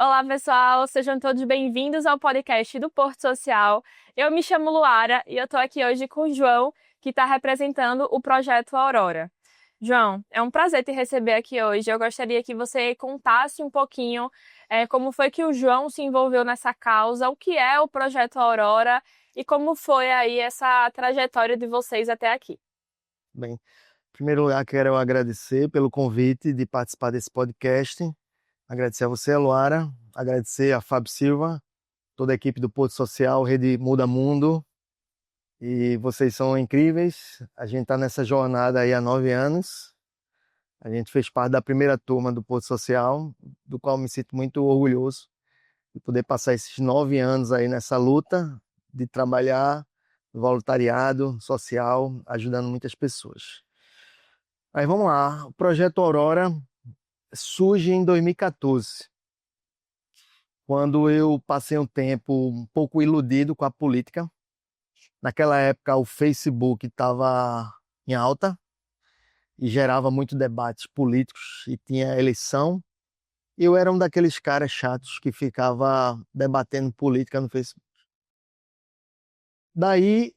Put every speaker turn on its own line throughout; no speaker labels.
Olá, pessoal! Sejam todos bem-vindos ao podcast do Porto Social. Eu me chamo Luara e eu estou aqui hoje com o João, que está representando o projeto Aurora. João, é um prazer te receber aqui hoje. Eu gostaria que você contasse um pouquinho como foi que o João se envolveu nessa causa, o que é o projeto Aurora e como foi aí essa trajetória de vocês até aqui.
Bem, em primeiro lugar, quero agradecer pelo convite de participar desse podcast. Agradecer a você, Luara, agradecer a Fábio Silva, toda a equipe do Porto Social, Rede Muda Mundo. E vocês são incríveis. A gente está nessa jornada aí há 9 anos. A gente fez parte da primeira turma do Porto Social, do qual me sinto muito orgulhoso de poder passar esses 9 anos aí nessa luta de trabalhar no voluntariado social, ajudando muitas pessoas. Aí vamos lá, o projeto Aurora surge em 2014, quando eu passei um tempo um pouco iludido com a política. Naquela época o Facebook estava em alta e gerava muito debates políticos e tinha eleição. Eu era um daqueles caras chatos que ficava debatendo política no Facebook. Daí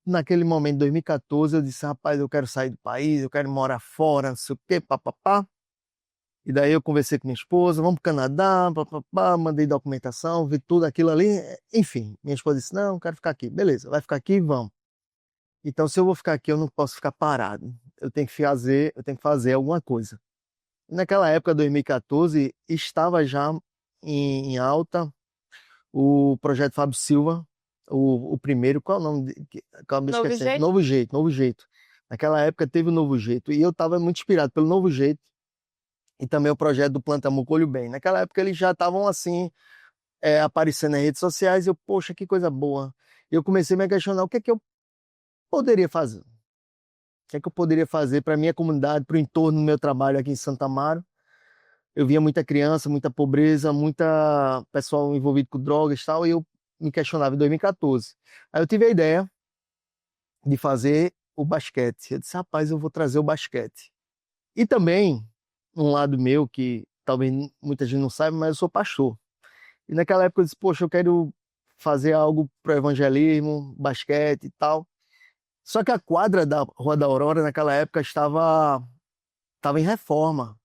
naquele momento, em 2014, eu disse, rapaz, eu quero sair do país, eu quero morar fora, não sei o quê, papapá. E daí eu conversei com minha esposa, vamos para o Canadá, papapá, mandei documentação, vi tudo aquilo ali. Enfim, minha esposa disse, não, quero ficar aqui. Beleza, vai ficar aqui, vamos. Então, se eu vou ficar aqui, eu não posso ficar parado. Eu tenho que fazer alguma coisa. Naquela época, 2014, estava já em alta o projeto Fábio Silva, o primeiro, qual é o nome? Acabo me
Novo
esquecendo.
jeito?
Novo Jeito, Novo Jeito. Naquela época teve o Novo Jeito e eu estava muito inspirado pelo Novo Jeito e também o projeto do Planta Mucolho Bem. Naquela época eles já estavam assim, aparecendo nas redes sociais e eu, poxa, que coisa boa. Eu comecei a me questionar o que é que eu poderia fazer. O que é que eu poderia fazer para a minha comunidade, para o entorno do meu trabalho aqui em Santa Amaro. Eu via muita criança, muita pobreza, muita pessoal envolvido com drogas e tal, e eu me questionava em 2014. Aí eu tive a ideia de fazer o basquete. Eu disse, rapaz, eu vou trazer o basquete. E também, um lado meu, que talvez muita gente não saiba, mas eu sou pastor. E naquela época eu disse, poxa, eu quero fazer algo para o evangelismo, basquete e tal. Só que a quadra da Rua da Aurora, naquela época, estava em reforma.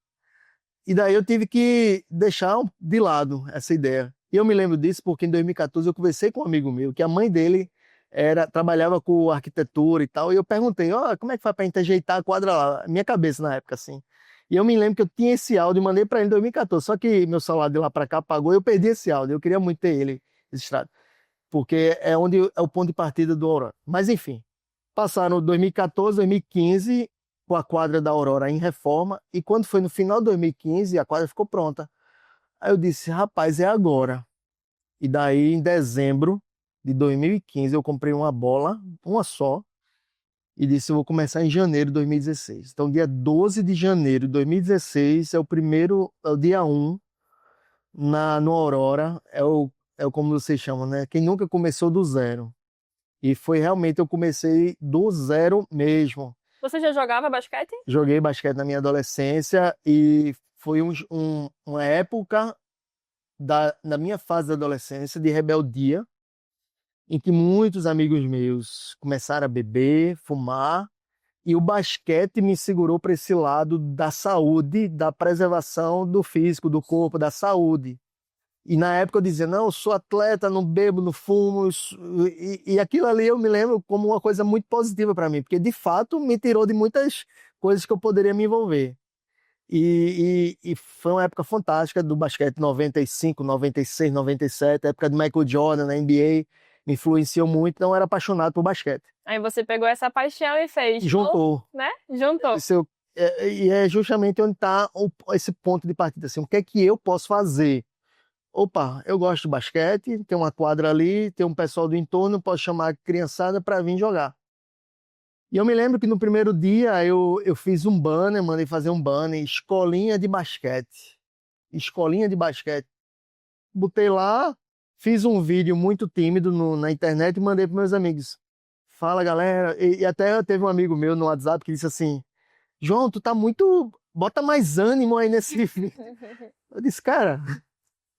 E daí eu tive que deixar de lado essa ideia. E eu me lembro disso porque em 2014 eu conversei com um amigo meu, que a mãe dele trabalhava com arquitetura e tal, e eu perguntei, ó, como é que faz para gente ajeitar a quadra lá? Minha cabeça na época, assim. E eu me lembro que eu tinha esse áudio e mandei para ele em 2014, só que meu celular de lá para cá apagou e eu perdi esse áudio. Eu queria muito ter ele registrado, porque é onde é o ponto de partida do Aurora. Mas enfim, passaram 2014, 2015, com a quadra da Aurora em reforma, e quando foi no final de 2015, a quadra ficou pronta. Aí eu disse, rapaz, é agora. E daí, em dezembro de 2015, eu comprei uma bola, uma só, e disse, eu vou começar em janeiro de 2016. Então, dia 12 de janeiro de 2016 é o dia 1 no Aurora, como vocês chamam, né? Quem nunca começou do zero. E foi realmente, eu comecei do zero mesmo.
Você já jogava basquete?
Joguei basquete na minha adolescência e foi uma época da minha fase da adolescência de rebeldia, em que muitos amigos meus começaram a beber, fumar, e o basquete me segurou para esse lado da saúde, da preservação do físico, do corpo, da saúde. E na época eu dizia, não, eu sou atleta, não bebo, não fumo, e aquilo ali eu me lembro como uma coisa muito positiva para mim, porque de fato me tirou de muitas coisas que eu poderia me envolver. E foi uma época fantástica do basquete, 95, 96, 97, a época de Michael Jordan na NBA, me influenciou muito, então eu era apaixonado por basquete.
Aí você pegou essa paixão e fez,
E juntou.
né? Juntou.
E é justamente onde está esse ponto de partida, assim, o que é que eu posso fazer? Opa, eu gosto de basquete, tem uma quadra ali, tem um pessoal do entorno, posso chamar a criançada para vir jogar. E eu me lembro que no primeiro dia eu fiz um banner, mandei fazer um banner, escolinha de basquete. Escolinha de basquete. Botei lá, fiz um vídeo muito tímido na internet e mandei para meus amigos. Fala, galera. E até teve um amigo meu no WhatsApp que disse assim, João, tu tá muito... Bota mais ânimo aí nesse vídeo. Eu disse, cara,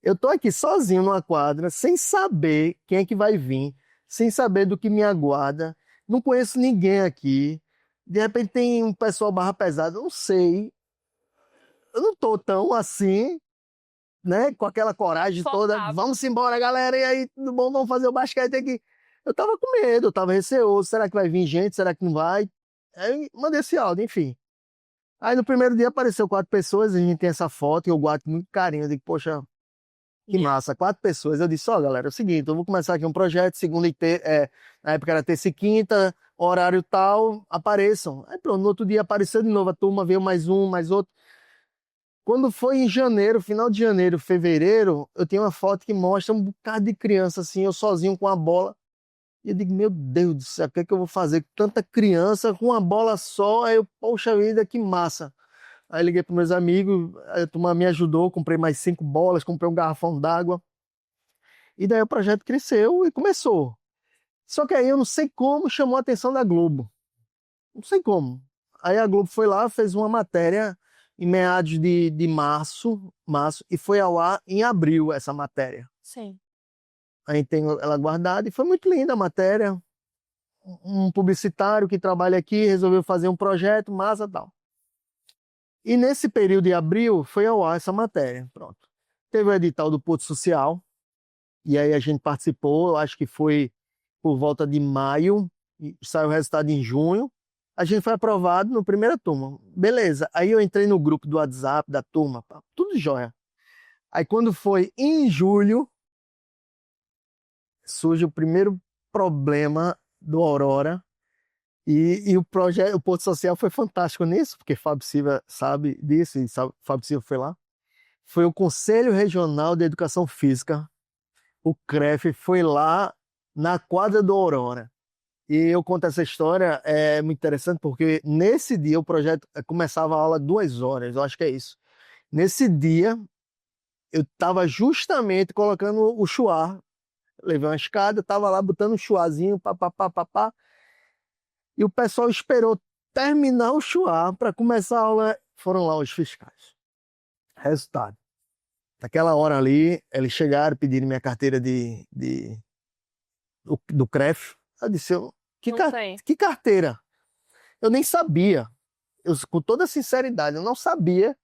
Eu tô aqui sozinho numa quadra, sem saber quem é que vai vir, sem saber do que me aguarda. Não conheço ninguém aqui. De repente tem um pessoal barra pesada, eu não sei. Eu não tô tão assim, né? Com aquela coragem toda.
Focado.
Vamos embora, galera. E aí, tudo bom? Vamos fazer o basquete aqui. Eu tava com medo, eu tava receoso. Será que vai vir gente? Será que não vai? Aí mandei esse áudio, enfim. Aí no primeiro dia apareceu 4 pessoas, a gente tem essa foto e eu guardo com muito carinho. Eu digo, poxa, que massa, 4 pessoas. Eu disse, ó, galera, é o seguinte, eu vou começar aqui um projeto, segunda e na época era terça e quinta, horário tal, apareçam. Aí pronto, no outro dia apareceu de novo a turma, veio mais um, mais outro. Quando foi em janeiro, final de janeiro, fevereiro, eu tenho uma foto que mostra um bocado de criança, assim, eu sozinho com a bola. E eu digo, meu Deus do céu, o que é que eu vou fazer com tanta criança com uma bola só? Aí eu, poxa vida, que massa. Aí liguei para meus amigos, a turma me ajudou, comprei mais 5 bolas, comprei um garrafão d'água. E daí o projeto cresceu e começou. Só que aí eu não sei como chamou a atenção da Globo. Não sei como. Aí a Globo foi lá, fez uma matéria em meados de março, e foi ao ar em abril essa matéria.
Sim.
A gente tem ela guardada e foi muito linda a matéria. Um publicitário que trabalha aqui resolveu fazer um projeto, massa e tal. E nesse período de abril foi ao ar essa matéria. Pronto. Teve o edital do Porto Social, e aí a gente participou, eu acho que foi por volta de maio, e saiu o resultado em junho. A gente foi aprovado na primeira turma. Beleza. Aí eu entrei no grupo do WhatsApp da turma, pá, tudo jóia. Aí quando foi em julho, surge o primeiro problema do Aurora. E o projeto, o Porto Social foi fantástico nisso, porque Fábio Silva sabe disso, e Fábio Silva foi lá. Foi o Conselho Regional de Educação Física, o CREF, foi lá na quadra do Aurora. E eu conto essa história, é muito interessante, porque nesse dia o projeto começava a aula 2 horas, eu acho que é isso. Nesse dia, eu estava justamente colocando o chuá, levei uma escada, estava lá botando um chuazinho, papapá, papá, e o pessoal esperou terminar o chuá para começar a aula, foram lá os fiscais. Resultado. Naquela hora ali, eles chegaram, pediram minha carteira do CREF. Eu disse,
Não tem.
que carteira? Eu nem sabia. Com toda sinceridade, eu não sabia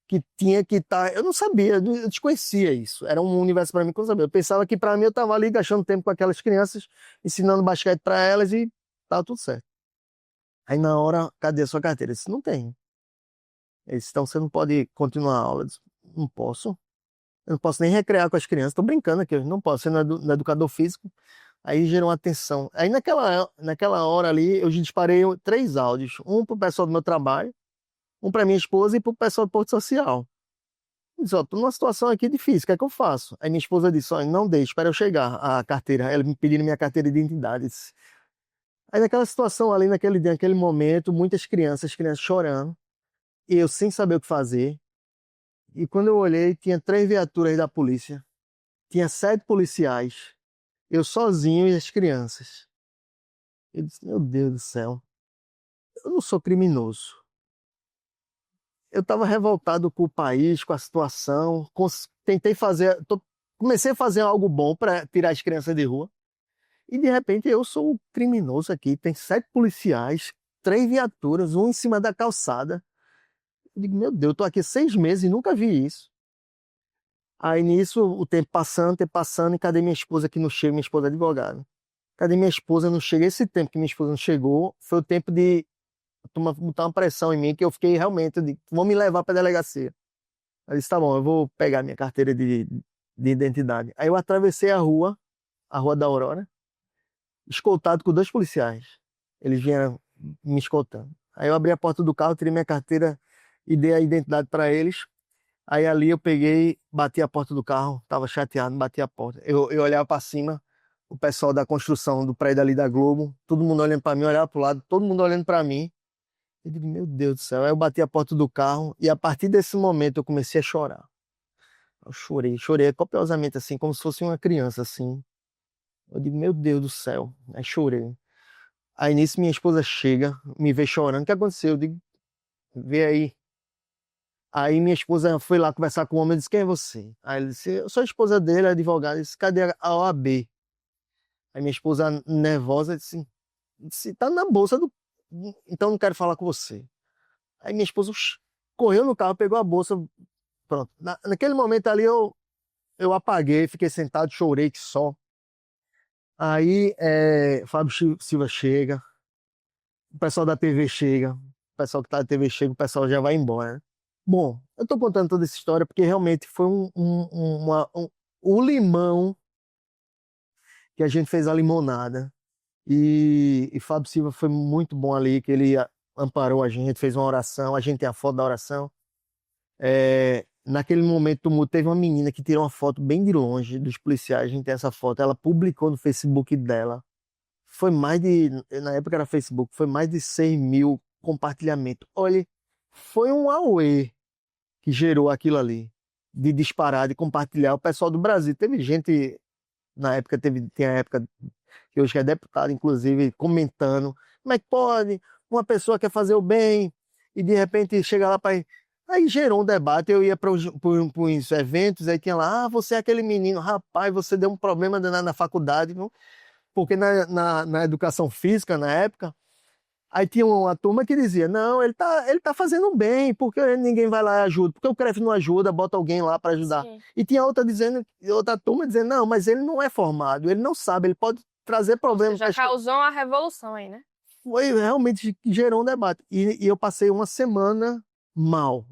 que tinha que estar. Eu não sabia, eu desconhecia isso. Era um universo para mim que eu não sabia. Eu pensava que para mim eu estava ali gastando tempo com aquelas crianças, ensinando basquete para elas e estava tudo certo. Aí na hora, cadê a sua carteira? Eu disse, não tem. Ele disse, então você não pode continuar a aula. Eu disse, não posso. Eu não posso nem recrear com as crianças. Estou brincando aqui, eu não posso ser no educador físico. Aí gerou uma tensão. Aí naquela hora ali, eu disparei 3 áudios. Um para o pessoal do meu trabalho, um para minha esposa e para o pessoal do Porto Social. Eu disse, ó, tô numa situação aqui difícil, o que é que eu faço? Aí minha esposa disse, ó, não deixe, espera eu chegar, a carteira. Ela me pedindo minha carteira de identidade. Aí naquela situação ali, naquele dia, naquele momento, muitas crianças chorando, e eu sem saber o que fazer. E quando eu olhei, tinha 3 viaturas da polícia, tinha 7 policiais, eu sozinho e as crianças. Eu disse, meu Deus do céu, eu não sou criminoso. Eu estava revoltado com o país, com a situação, tentei fazer, comecei a fazer algo bom para tirar as crianças de rua, e de repente eu sou o criminoso aqui, tem 7 policiais, 3 viaturas, um em cima da calçada. Eu digo, meu Deus, eu tô aqui 6 meses e nunca vi isso. Aí nisso, o tempo passando, e cadê minha esposa que não chega? Minha esposa é advogada. Cadê minha esposa não chega? Esse tempo que minha esposa não chegou, foi o tempo de botar uma pressão em mim, que eu fiquei realmente, eu digo, vão me levar para a delegacia. Aí eu disse, tá bom, eu vou pegar minha carteira de identidade. Aí eu atravessei a rua da Aurora, escoltado com 2 policiais. Eles vieram me escoltando. Aí eu abri a porta do carro, tirei minha carteira e dei a identidade para eles. Aí ali eu peguei, bati a porta do carro, tava chateado, bati a porta. Eu olhava para cima, o pessoal da construção do prédio ali da Globo, todo mundo olhando para mim, olhava pro lado, todo mundo olhando para mim. Eu digo, meu Deus do céu. Aí eu bati a porta do carro e a partir desse momento eu comecei a chorar. Eu chorei copiosamente assim, como se fosse uma criança assim. Eu digo, meu Deus do céu. Aí chorei. Aí nisso minha esposa chega, me vê chorando. O que aconteceu? Eu digo, vê aí. Aí minha esposa foi lá conversar com o homem e disse, quem é você? Aí ele disse, eu sou a esposa dele, advogado. Ele disse, cadê a OAB? Aí minha esposa, nervosa, disse, tá na bolsa do... Então não quero falar com você. Aí minha esposa correu no carro, pegou a bolsa, pronto. Naquele momento ali eu apaguei, fiquei sentado, chorei que só. Aí Fábio Silva chega, o pessoal da TV chega, o pessoal que tá na TV chega, o pessoal já vai embora, né? Bom, eu tô contando toda essa história porque realmente foi o limão que a gente fez a limonada. E Fábio Silva foi muito bom ali, que ele amparou a gente, fez uma oração, a gente tem a foto da oração. Naquele momento do tumulto, teve uma menina que tirou uma foto bem de longe dos policiais, a gente tem essa foto, ela publicou no Facebook dela. Foi mais de, na época era Facebook, foi mais de 6.000 compartilhamentos. Olha, foi um auê que gerou aquilo ali, de disparar, de compartilhar. O pessoal do Brasil, teve gente, na época, tem a época que hoje é deputado, inclusive, comentando, como é que pode uma pessoa quer fazer o bem e de repente chega lá para... Aí gerou um debate, eu ia para os eventos, aí tinha lá, você é aquele menino, rapaz, você deu um problema na faculdade, viu? Porque na educação física, na época, aí tinha uma turma que dizia, não, ele tá fazendo bem, porque ninguém vai lá e ajuda, porque o CREF não ajuda, bota alguém lá para ajudar.
Sim.
E tinha outra turma dizendo, não, mas ele não é formado, ele não sabe, ele pode trazer problemas.
Já causou uma revolução aí, né?
Foi realmente que gerou um debate. E eu passei uma semana mal,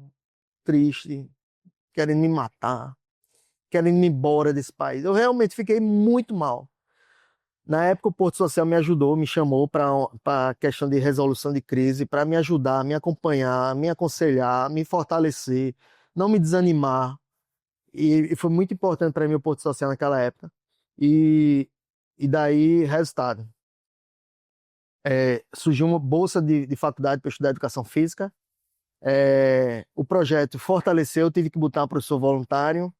triste, querendo me matar, querendo ir embora desse país. Eu realmente fiquei muito mal. Na época, o Porto Social me ajudou, me chamou para a questão de resolução de crise, para me ajudar, me acompanhar, me aconselhar, me fortalecer, não me desanimar. E foi muito importante para mim o Porto Social naquela época. E daí, resultado. Surgiu uma bolsa de faculdade para estudar educação física. O projeto fortaleceu, eu tive que botar um professor voluntário.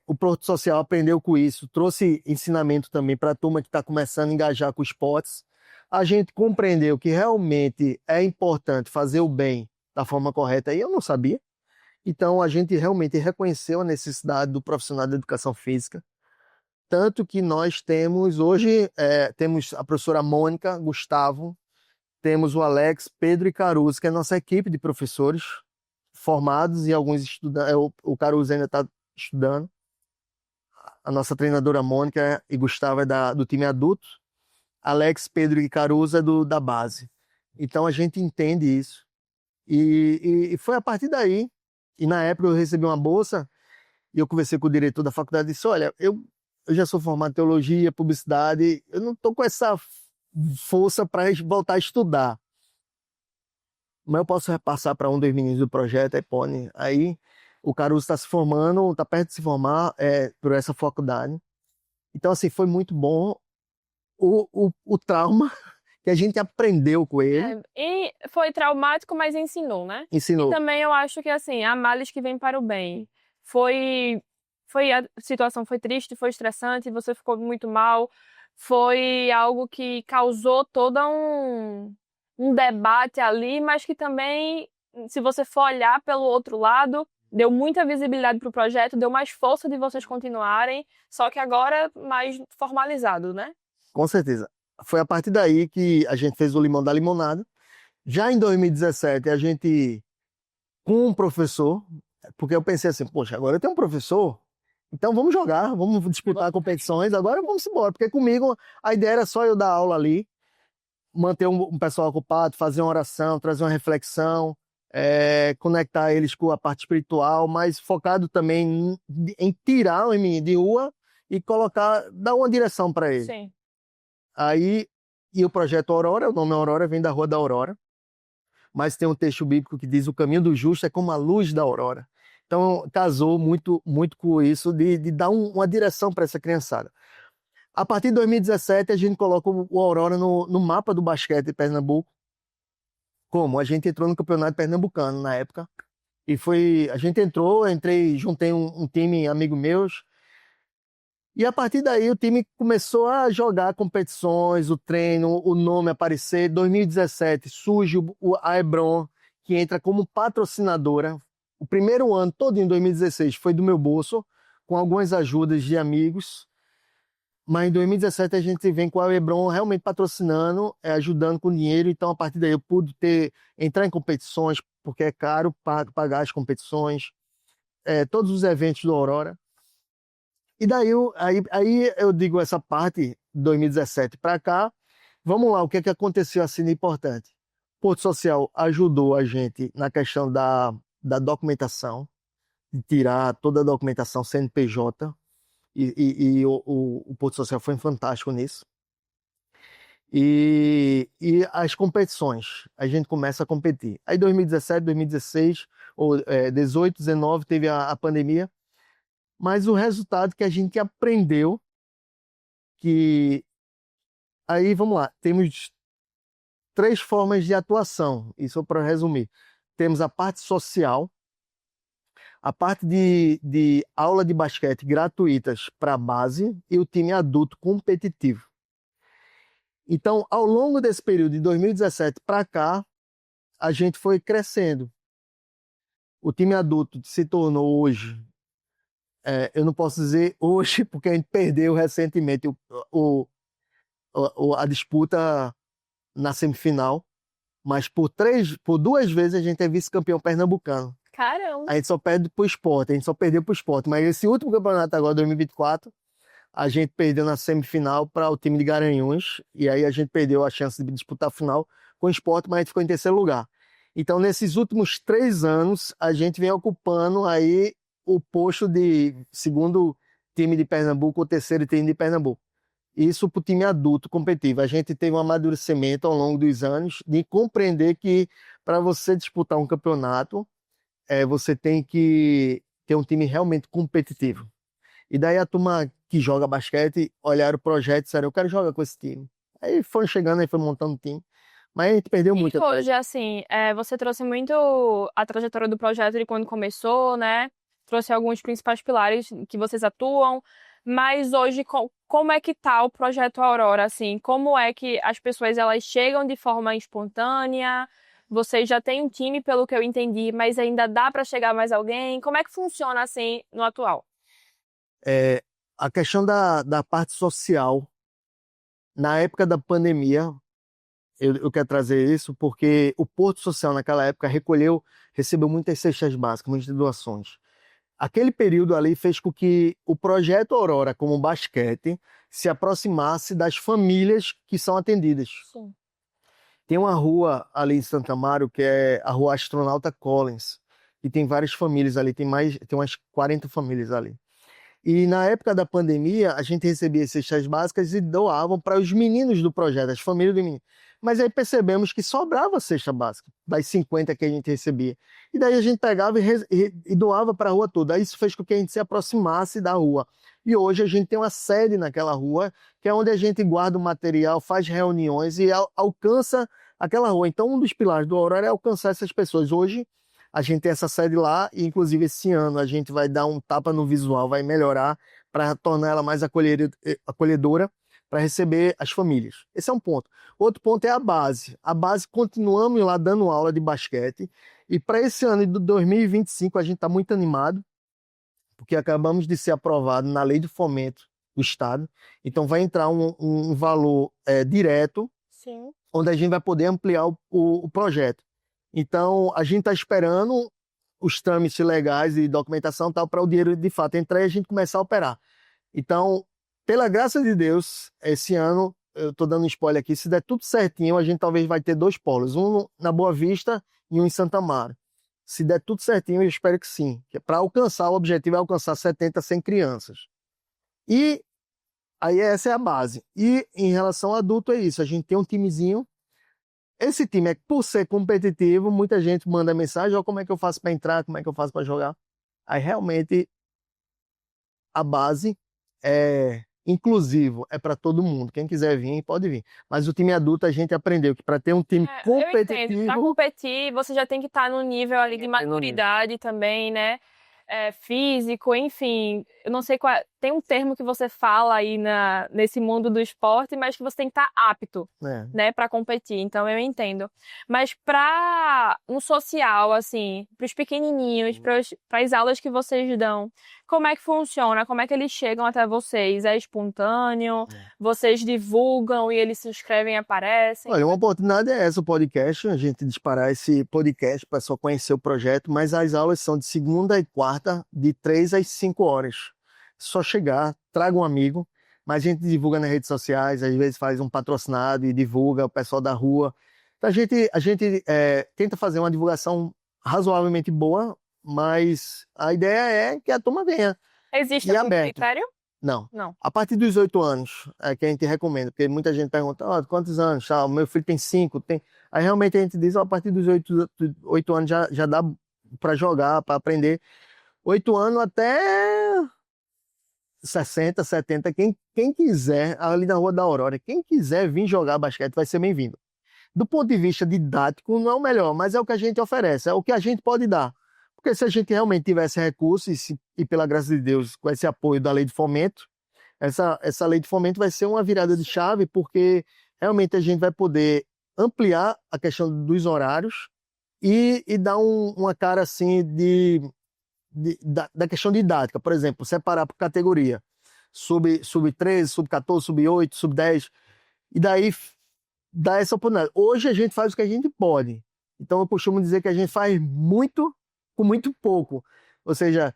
O Porto Social aprendeu com isso, trouxe ensinamento também para a turma que está começando a engajar com esportes. A gente compreendeu que realmente é importante fazer o bem da forma correta, e eu não sabia. Então a gente realmente reconheceu a necessidade do profissional da educação física. Tanto que nós temos hoje, temos a professora Mônica, Gustavo, temos o Alex, Pedro e Caruso, que é a nossa equipe de professores formados e alguns estudantes. O Caruso ainda está estudando. A nossa treinadora Mônica e Gustavo é do time adulto. Alex, Pedro e Caruso é da base. Então a gente entende isso. E foi a partir daí. E na época eu recebi uma bolsa e eu conversei com o diretor da faculdade e disse: olha, eu já sou formado em teologia, publicidade, eu não estou com essa força para voltar a estudar. Mas eu posso repassar para um dos meninos do projeto, aí pode. Aí o Caruso está se formando, está perto de se formar por essa faculdade. Então, assim, foi muito bom o trauma que a gente aprendeu com ele.
E foi traumático, mas ensinou, né?
Ensinou.
E também eu acho que, assim, há males que vêm para o bem. A situação foi triste, foi estressante, você ficou muito mal. Foi algo que causou todo um debate ali, mas que também, se você for olhar pelo outro lado, deu muita visibilidade para o projeto, deu mais força de vocês continuarem, só que agora mais formalizado, né?
Com certeza. Foi a partir daí que a gente fez o Limão da Limonada. Já em 2017, a gente, com um professor, porque eu pensei assim, poxa, agora eu tenho um professor, então vamos jogar, vamos disputar competições, agora vamos embora, porque comigo a ideia era só eu dar aula ali, manter um pessoal ocupado, fazer uma oração, trazer uma reflexão, conectar eles com a parte espiritual, mas focado também em tirar o menino de rua e colocar, dar uma direção para ele.
Sim.
Aí, e o projeto Aurora, o nome Aurora vem da Rua da Aurora, mas tem um texto bíblico que diz: o caminho do justo é como a luz da aurora. Então, casou muito, muito com isso, de dar uma direção para essa criançada. A partir de 2017, a gente coloca o Aurora no mapa do basquete de Pernambuco. Como? A gente entrou no campeonato pernambucano na época. A gente entrou, juntei um time amigo meus. E a partir daí o time começou a jogar competições, o treino, o nome aparecer. Em 2017 surge a Hebron, que entra como patrocinadora. O primeiro ano, todo em 2016, foi do meu bolso, com algumas ajudas de amigos. Mas em 2017 a gente vem com a Lebron realmente patrocinando, ajudando com dinheiro. Então, a partir daí, eu pude entrar em competições, porque é caro pagar as competições, todos os eventos do Aurora. E daí aí eu digo essa parte, 2017 para cá. Vamos lá, o que é que aconteceu assim de importante? Porto Social ajudou a gente na questão da documentação, de tirar toda a documentação CNPJ, e o Porto Social foi fantástico nisso. E as competições, a gente começa a competir. Aí 2017, 2016, ou 18, 19, teve a pandemia, mas o resultado que a gente aprendeu, que aí vamos lá, temos 3 formas de atuação, isso para resumir. Temos a parte social, a parte de aula de basquete gratuitas para a base e o time adulto competitivo. Então, ao longo desse período de 2017 para cá, a gente foi crescendo. O time adulto se tornou hoje, eu não posso dizer hoje, porque a gente perdeu recentemente a disputa na semifinal, mas por 2 vezes a gente é vice-campeão pernambucano.
Caramba!
A gente só perde pro Sport, a gente só perdeu pro Sport. Mas esse último campeonato agora, 2024, a gente perdeu na semifinal para o time de Garanhuns, e aí a gente perdeu a chance de disputar a final com o Sport, mas a gente ficou em terceiro lugar. Então, nesses últimos 3 anos, a gente vem ocupando aí o posto de segundo time de Pernambuco, ou terceiro time de Pernambuco. Isso para o time adulto competitivo. A gente teve um amadurecimento ao longo dos anos de compreender que para você disputar um campeonato, você tem que ter um time realmente competitivo. E daí a turma que joga basquete olharam o projeto e disseram, eu quero jogar com esse time. Aí foram chegando, aí foi montando o time. Mas a gente perdeu muito.
E hoje, assim, você trouxe muito a trajetória do projeto de quando começou, né? Trouxe alguns principais pilares que vocês atuam, mas hoje, como é que tá o projeto Aurora, assim? Como é que as pessoas, elas chegam de forma espontânea? Vocês já têm um time, pelo que eu entendi, mas ainda dá para chegar mais alguém? Como é que funciona, assim, no atual?
A questão da parte social, na época da pandemia, eu quero trazer isso porque o Porto Social naquela época recebeu muitas cestas básicas, muitas doações. Aquele período ali fez com que o projeto Aurora, como basquete, se aproximasse das famílias que são atendidas.
Sim.
Tem uma rua ali em Santa Amaro, que é a Rua Astronauta Collins, e tem várias famílias ali, tem umas 40 famílias ali. E na época da pandemia, a gente recebia cestas básicas e doavam para os meninos do projeto, as famílias do menino. Mas aí percebemos que sobrava cesta básica, das 50 que a gente recebia. E daí a gente pegava e doava para a rua toda. Aí isso fez com que a gente se aproximasse da rua. E hoje a gente tem uma sede naquela rua, que é onde a gente guarda o material, faz reuniões e alcança aquela rua. Então, um dos pilares do Aurora é alcançar essas pessoas. Hoje, a gente tem essa sede lá e, inclusive, esse ano a gente vai dar um tapa no visual, vai melhorar para tornar ela mais acolhedora para receber as famílias. Esse é um ponto. Outro ponto é a base. A base, continuamos lá dando aula de basquete e para esse ano de 2025 a gente está muito animado, porque acabamos de ser aprovado na Lei de Fomento do Estado. Então vai entrar um valor direto,
Sim.
onde a gente vai poder ampliar o projeto. Então, a gente está esperando os trâmites legais e documentação tal para o dinheiro de fato entrar e a gente começar a operar. Então, pela graça de Deus, esse ano, eu estou dando um spoiler aqui, se der tudo certinho, a gente talvez vai ter 2 polos, um na Boa Vista e um em Santa Amaro. Se der tudo certinho, eu espero que sim. Para alcançar, o objetivo é alcançar 70, 100 crianças. E aí essa é a base. E em relação ao adulto é isso, a gente tem um timezinho. Esse time, por ser competitivo, muita gente manda mensagem, ó, como é que eu faço para entrar, como é que eu faço para jogar. Aí realmente a base é inclusivo, é para todo mundo. Quem quiser vir, pode vir. Mas o time adulto a gente aprendeu que para ter um time
Eu entendo, para
competitivo,
competir, você já tem que estar no nível ali de maturidade também, né? Físico, enfim. Eu não sei qual. tem um termo que você fala aí nesse mundo do esporte, mas que você tem que estar apto, né, para competir. Então eu entendo. Mas para um social, assim, para os pequenininhos, para as aulas que vocês dão, como é que funciona? Como é que eles chegam até vocês? É espontâneo? Vocês divulgam e eles se inscrevem e aparecem?
Olha, uma oportunidade é essa, o podcast, a gente disparar esse podcast para só conhecer o projeto, mas as aulas são de segunda e quarta, de 3 às 5 horas. Só chegar, traga um amigo, mas a gente divulga nas redes sociais, às vezes faz um patrocinado e divulga o pessoal da rua. Então a gente tenta fazer uma divulgação razoavelmente boa, mas a ideia é que a turma venha.
Existe
E
algum
aberto.
critério?
Não.
Não.
A partir dos 8 anos é que a gente recomenda, porque muita gente pergunta, quantos anos? O meu filho tem 5, tem... Aí realmente a gente diz, a partir dos 8 anos já dá para jogar, para aprender. 8 anos até 60, 70, quem quiser, ali na Rua da Aurora, quem quiser vir jogar basquete vai ser bem-vindo. Do ponto de vista didático, não é o melhor, mas é o que a gente oferece, é o que a gente pode dar. Porque se a gente realmente tivesse recursos e pela graça de Deus, com esse apoio da lei de fomento, essa lei de fomento vai ser uma virada de chave, porque realmente a gente vai poder ampliar a questão dos horários e dar uma cara assim da questão didática. Por exemplo, separar por categoria. Sub-13, sub-14, sub-8, sub-10. E daí dá essa oportunidade. Hoje a gente faz o que a gente pode. Então eu costumo dizer que a gente faz muito com muito pouco. Ou seja,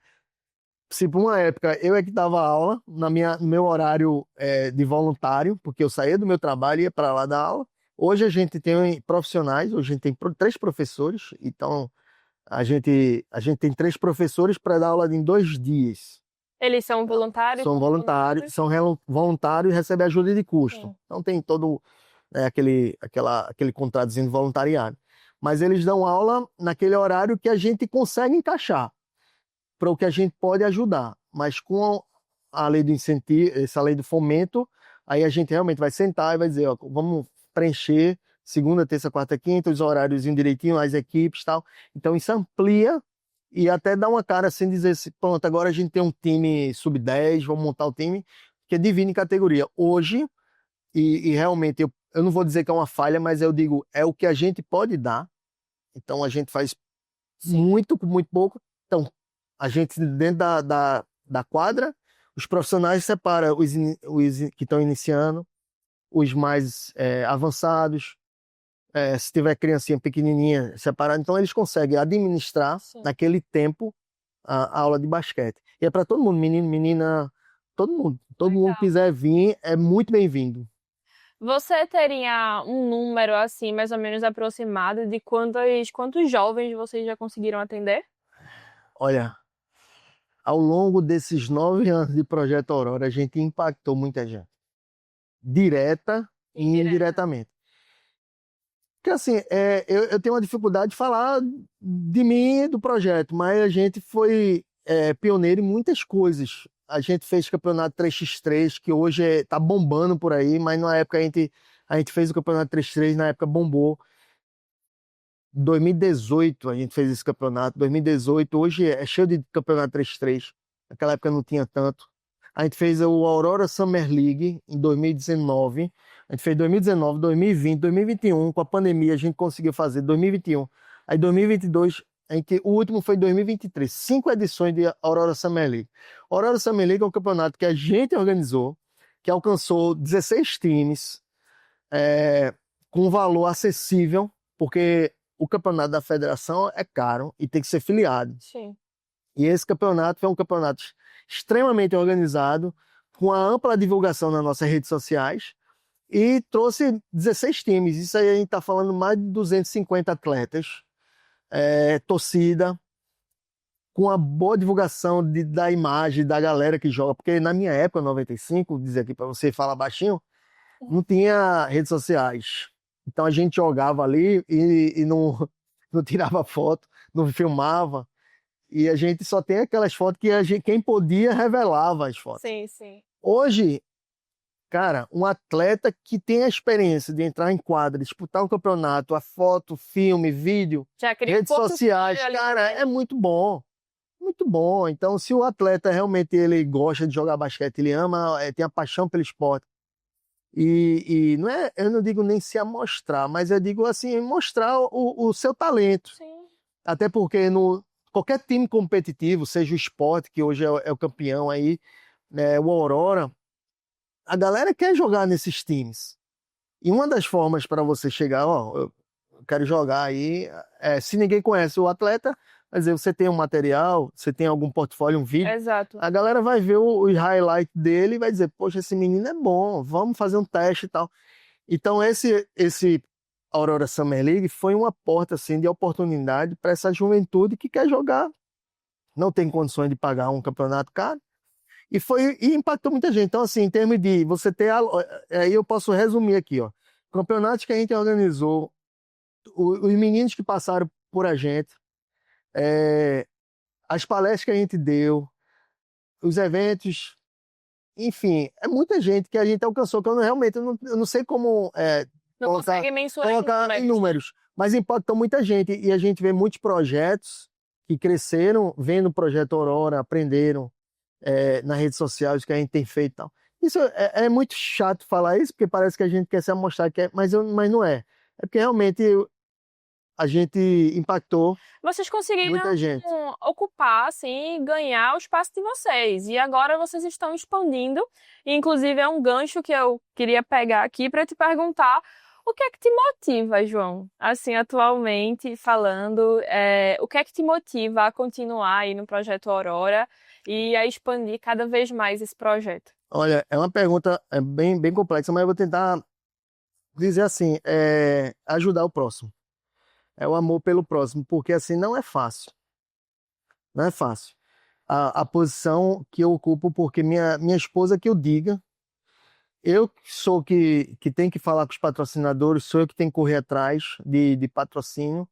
se por uma época eu é que dava aula no meu horário de voluntário, porque eu saía do meu trabalho e ia para lá dar aula. Hoje a gente tem profissionais, hoje a gente tem 3 professores, então a gente tem 3 professores para dar aula em 2 dias.
Eles são voluntários?
São voluntários, voluntários e recebem ajuda de custo.
Sim.
Então tem todo aquele contratozinho de voluntariado. Mas eles dão aula naquele horário que a gente consegue encaixar para o que a gente pode ajudar. Mas com a lei do incentivo, essa lei do fomento, aí a gente realmente vai sentar e vai dizer, vamos preencher segunda, terça, quarta, quinta, os horários direitinho, as equipes e tal. Então isso amplia e até dá uma cara assim, dizer assim, pronto, agora a gente tem um time sub-10, vamos montar o time, que é divide em categoria. Hoje, e realmente, eu não vou dizer que é uma falha, mas eu digo, é o que a gente pode dar. Então a gente faz muito, com muito pouco. Então, a gente dentro da quadra, os profissionais separam os que estão iniciando, os mais avançados, se tiver criancinha pequenininha separada, então eles conseguem administrar naquele tempo a aula de basquete. E é para todo mundo, menino, menina, todo mundo que quiser vir é muito bem-vindo.
Você teria um número assim, mais ou menos aproximado de quantos jovens vocês já conseguiram atender?
Olha, ao longo desses 9 anos de Projeto Aurora, a gente impactou muita gente, direta e indiretamente. Porque assim, eu tenho uma dificuldade de falar de mim e do projeto, mas a gente foi pioneiro em muitas coisas. A gente fez campeonato 3x3, que hoje tá bombando por aí, mas na época a gente fez o campeonato 3x3, na época bombou. 2018 a gente fez esse campeonato, 2018, hoje é cheio de campeonato 3x3, naquela época não tinha tanto. A gente fez o Aurora Summer League em 2019, a gente fez 2019, 2020, 2021, com a pandemia a gente conseguiu fazer 2021, aí 2022, o último foi em 2023, 5 edições de Aurora Summer League. Aurora Summer League é um campeonato que a gente organizou, que alcançou 16 times, com um valor acessível, porque o campeonato da federação é caro e tem que ser filiado.
Sim.
E esse campeonato foi um campeonato extremamente organizado, com a ampla divulgação nas nossas redes sociais, e trouxe 16 times. Isso aí a gente está falando mais de 250 atletas, torcida, com a boa divulgação da imagem da galera que joga. Porque na minha época, 95, dizer aqui para você falar baixinho, não tinha redes sociais. Então a gente jogava ali e não tirava foto, não filmava. E a gente só tem aquelas fotos que quem podia revelava as fotos.
Sim, sim.
Hoje, cara, um atleta que tem a experiência de entrar em quadra, disputar um campeonato, a foto, filme, vídeo, redes sociais, cara, é muito bom. muito bom. Então, se o atleta realmente ele gosta de jogar basquete, ele ama, tem a paixão pelo esporte, e não é, eu não digo nem se amostrar, mas eu digo assim, mostrar o seu talento.
Sim.
Até porque no qualquer time competitivo, seja o esporte, que hoje é o campeão aí, né, o Aurora, a galera quer jogar nesses times. E uma das formas para você chegar, ó, eu quero jogar aí, se ninguém conhece o atleta, quer dizer, você tem um material, você tem algum portfólio, um vídeo,
Exato.
a galera vai ver o highlight dele e vai dizer, poxa, esse menino é bom, vamos fazer um teste e tal. Então esse Aurora Summer League foi uma porta assim de oportunidade para essa juventude que quer jogar, não tem condições de pagar um campeonato caro. E impactou muita gente. Então, assim, em termos de você ter. Aí eu posso resumir aqui, ó. Campeonatos que a gente organizou, os meninos que passaram por a gente, é, as palestras que a gente deu, os eventos, enfim, é muita gente que a gente alcançou, que realmente eu não sei como
Não consegue mensurar em
colocar em
números.
números, mas impactou muita gente. E a gente vê muitos projetos que cresceram vendo o projeto Aurora, aprenderam nas redes sociais que a gente tem feito e tal. Isso é muito chato falar isso, porque parece que a gente quer se amostrar, mas não é. É porque realmente a gente impactou
Vocês conseguiram
muita gente.
ocupar, assim, ganhar o espaço de vocês. E agora vocês estão expandindo. E, inclusive, é um gancho que eu queria pegar aqui para te perguntar o que é que te motiva, João? Assim, atualmente falando, o que é que te motiva a continuar aí no Projeto Aurora e a expandir cada vez mais esse projeto?
Olha, é uma pergunta bem, bem complexa, mas eu vou tentar dizer assim, ajudar o próximo. É o amor pelo próximo, porque assim não é fácil. Não é fácil. A posição que eu ocupo, porque minha esposa que eu diga, eu sou que tem que falar com os patrocinadores, sou eu que tenho que correr atrás de patrocínio,